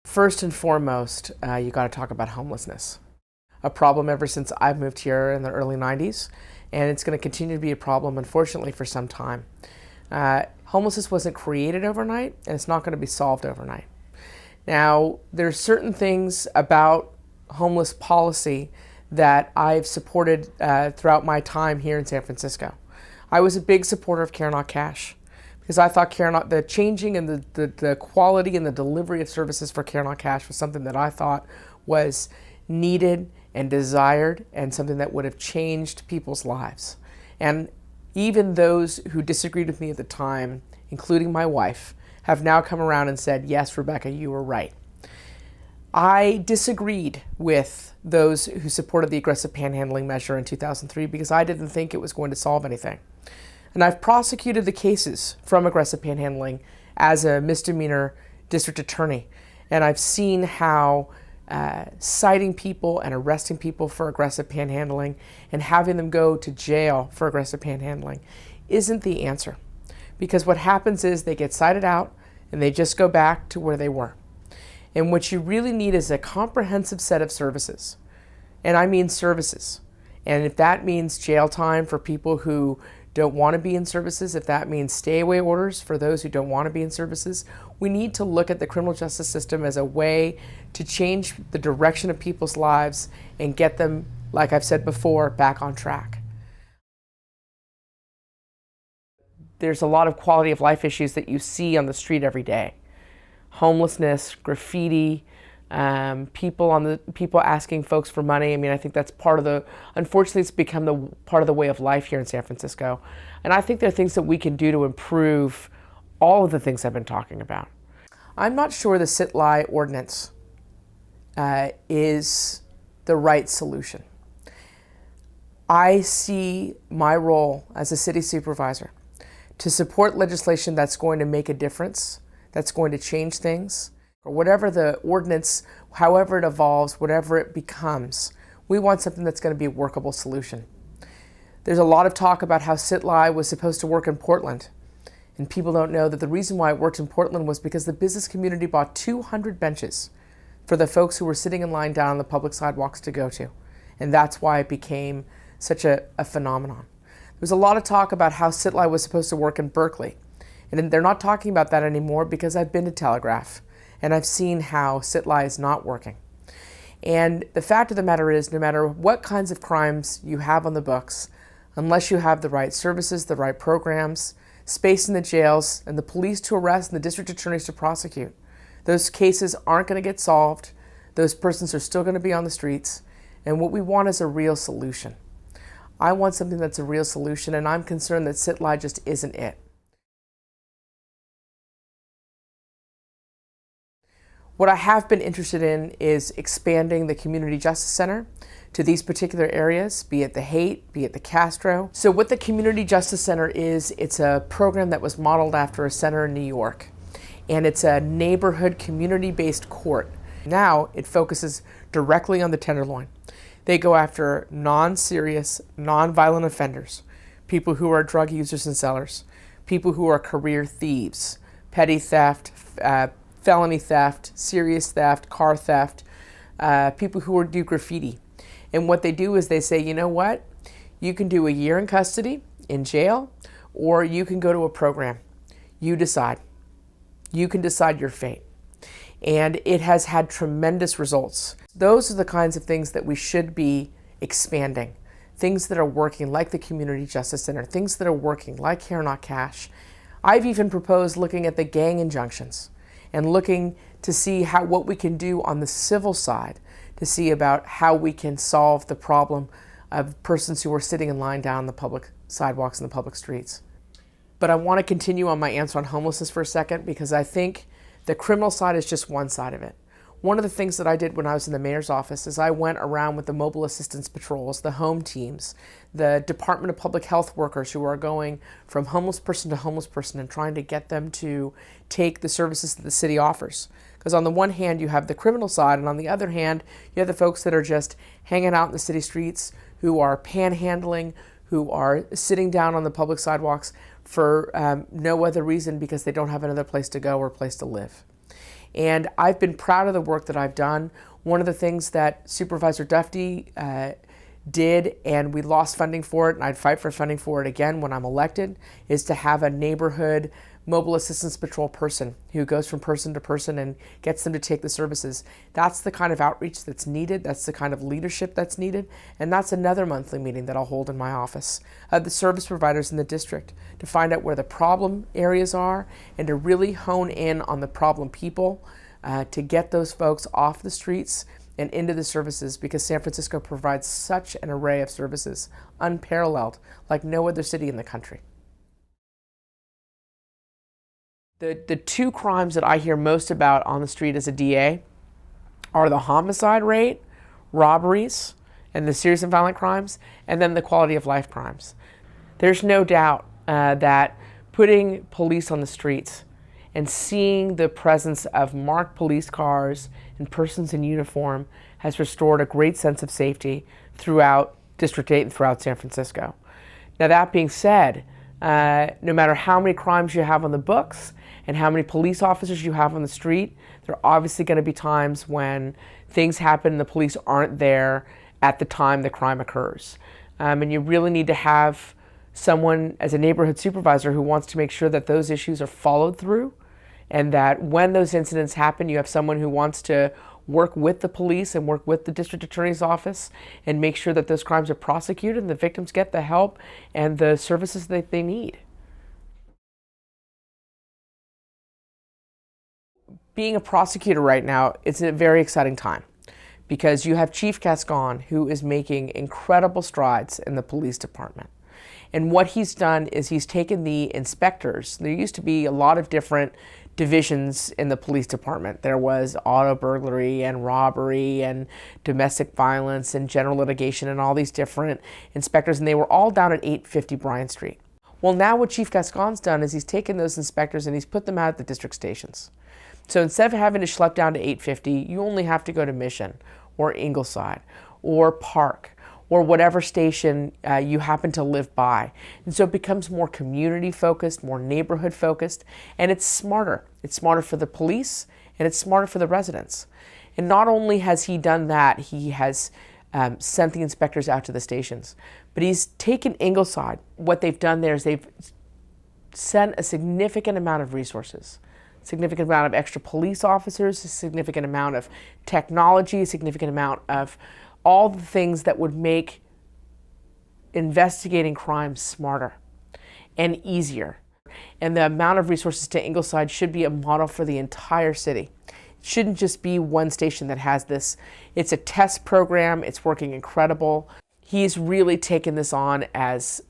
First and foremost, you got to talk about homelessness. A problem ever since I've moved here in the early 90s, and it's going to continue to be a problem, unfortunately, for some time. Homelessness wasn't created overnight, and it's not going to be solved overnight. Now, there's certain things about homeless policy that I've supported throughout my time here in San Francisco. I was a big supporter of Care Not Cash because I thought the changing and the quality and the delivery of services for Care Not Cash was something that I thought was needed and desired and something that would have changed people's lives. And even those who disagreed with me at the time, including my wife, have now come around and said, yes, Rebecca, you were right. I disagreed with those who supported the aggressive panhandling measure in 2003 because I didn't think it was going to solve anything. And I've prosecuted the cases from aggressive panhandling as a misdemeanor district attorney. And I've seen how citing people and arresting people for aggressive panhandling and having them go to jail for aggressive panhandling isn't the answer. Because what happens is they get cited out and they just go back to where they were. And what you really need is a comprehensive set of services. And I mean services. And if that means jail time for people who don't want to be in services, if that means stay away orders for those who don't want to be in services, we need to look at the criminal justice system as a way to change the direction of people's lives and get them, like I've said before, back on track. There's a lot of quality of life issues that you see on the street every day. Homelessness, graffiti, people asking folks for money. I mean, I think that's unfortunately it's become part of the way of life here in San Francisco. And I think there are things that we can do to improve all of the things I've been talking about. I'm not sure the sit-lie ordinance is the right solution. I see my role as a city supervisor to support legislation that's going to make a difference, that's going to change things, or whatever the ordinance, however it evolves, whatever it becomes. We want something that's going to be a workable solution. There's a lot of talk about how sit-lie was supposed to work in Portland. And people don't know that the reason why it worked in Portland was because the business community bought 200 benches for the folks who were sitting in line down on the public sidewalks to go to. And that's why it became such a phenomenon. There's a lot of talk about how sit-lie was supposed to work in Berkeley. And they're not talking about that anymore because I've been to Telegraph and I've seen how sit-lie is not working. And the fact of the matter is, no matter what kinds of crimes you have on the books, unless you have the right services, the right programs, space in the jails, and the police to arrest and the district attorneys to prosecute, those cases aren't going to get solved. Those persons are still going to be on the streets. And what we want is a real solution. I want something that's a real solution, and I'm concerned that sit-lie just isn't it. What I have been interested in is expanding the Community Justice Center to these particular areas, be it the Haight, be it the Castro. So what the Community Justice Center is, it's a program that was modeled after a center in New York. And it's a neighborhood community-based court. Now it focuses directly on the tenderloin. They go after non-serious, non-violent offenders, people who are drug users and sellers, people who are career thieves, petty theft, felony theft, serious theft, car theft, people who do graffiti. And what they do is they say, you know what? You can do a year in custody, in jail, or you can go to a program. You decide. You can decide your fate. And it has had tremendous results. Those are the kinds of things that we should be expanding. Things that are working, like the Community Justice Center, things that are working, like Care Not Cash. I've even proposed looking at the gang injunctions and looking to see what we can do on the civil side to see about how we can solve the problem of persons who are sitting in line down the public sidewalks and the public streets. But I want to continue on my answer on homelessness for a second because I think the criminal side is just one side of it. One of the things that I did when I was in the mayor's office is I went around with the mobile assistance patrols, the home teams, the Department of Public Health workers who are going from homeless person to homeless person and trying to get them to take the services that the city offers. Because on the one hand, you have the criminal side, and on the other hand, you have the folks that are just hanging out in the city streets, who are panhandling, who are sitting down on the public sidewalks for no other reason because they don't have another place to go or a place to live. And I've been proud of the work that I've done. One of the things that Supervisor Duffy did, and we lost funding for it, and I'd fight for funding for it again when I'm elected, is to have a neighborhood mobile assistance patrol person who goes from person to person and gets them to take the services. That's the kind of outreach that's needed. That's the kind of leadership that's needed. And that's another monthly meeting that I'll hold in my office of the service providers in the district to find out where the problem areas are and to really hone in on the problem people to get those folks off the streets and into the services, because San Francisco provides such an array of services, unparalleled, like no other city in the country. The two crimes that I hear most about on the street as a DA are the homicide rate, robberies, and the serious and violent crimes, and then the quality of life crimes. There's no doubt that putting police on the streets and seeing the presence of marked police cars and persons in uniform has restored a great sense of safety throughout District 8 and throughout San Francisco. Now, that being said, no matter how many crimes you have on the books and how many police officers you have on the street, there are obviously going to be times when things happen and the police aren't there at the time the crime occurs. And you really need to have someone as a neighborhood supervisor who wants to make sure that those issues are followed through, and that when those incidents happen, you have someone who wants to work with the police and work with the district attorney's office and make sure that those crimes are prosecuted and the victims get the help and the services that they need. Being a prosecutor right now, it's a very exciting time because you have Chief Gascon, who is making incredible strides in the police department. And what he's done is he's taken the inspectors. There used to be a lot of different divisions in the police department. There was auto burglary and robbery and domestic violence and general litigation and all these different inspectors, and they were all down at 850 Bryant Street. Well, now what Chief Gascon's done is he's taken those inspectors and he's put them out at the district stations. So instead of having to schlep down to 850, you only have to go to Mission or Ingleside or Park or whatever station you happen to live by. And so it becomes more community focused, more neighborhood focused, and it's smarter. It's smarter for the police and it's smarter for the residents. And not only has he done that, he has sent the inspectors out to the stations, but he's taken Ingleside. What they've done there is they've sent a significant amount of resources, significant amount of extra police officers, a significant amount of technology, a significant amount of all the things that would make investigating crime smarter and easier. And the amount of resources to Ingleside should be a model for the entire city. It shouldn't just be one station that has this. It's a test program. It's working incredible. He's really taken this on as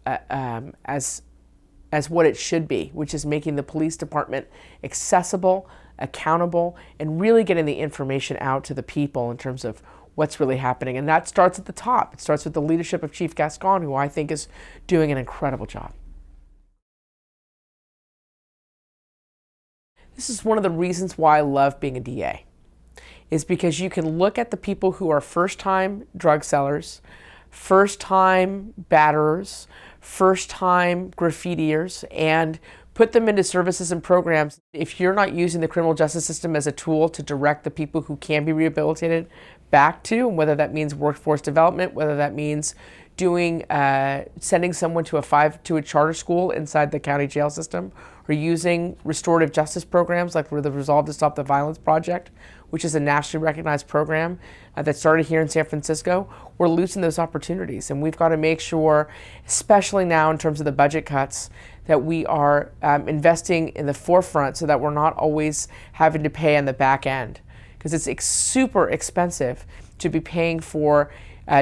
what it should be, which is making the police department accessible, accountable, and really getting the information out to the people in terms of what's really happening. And that starts at the top. It starts with the leadership of Chief Gascon, who I think is doing an incredible job. This is one of the reasons why I love being a DA, is because you can look at the people who are first-time drug sellers, first-time batterers, first-time graffitiers, and put them into services and programs. If you're not using the criminal justice system as a tool to direct the people who can be rehabilitated back to, and whether that means workforce development, whether that means doing sending someone to a charter school inside the county jail system, or using restorative justice programs like the Resolve to Stop the Violence Project, which is a nationally recognized program that started here in San Francisco, we're losing those opportunities. And we've got to make sure, especially now in terms of the budget cuts, that we are investing in the forefront so that we're not always having to pay on the back end. Because it's super expensive to be paying for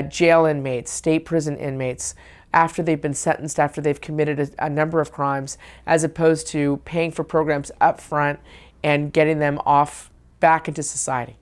jail inmates, state prison inmates, after they've been sentenced, after they've committed a number of crimes, as opposed to paying for programs up front and getting them off back into society.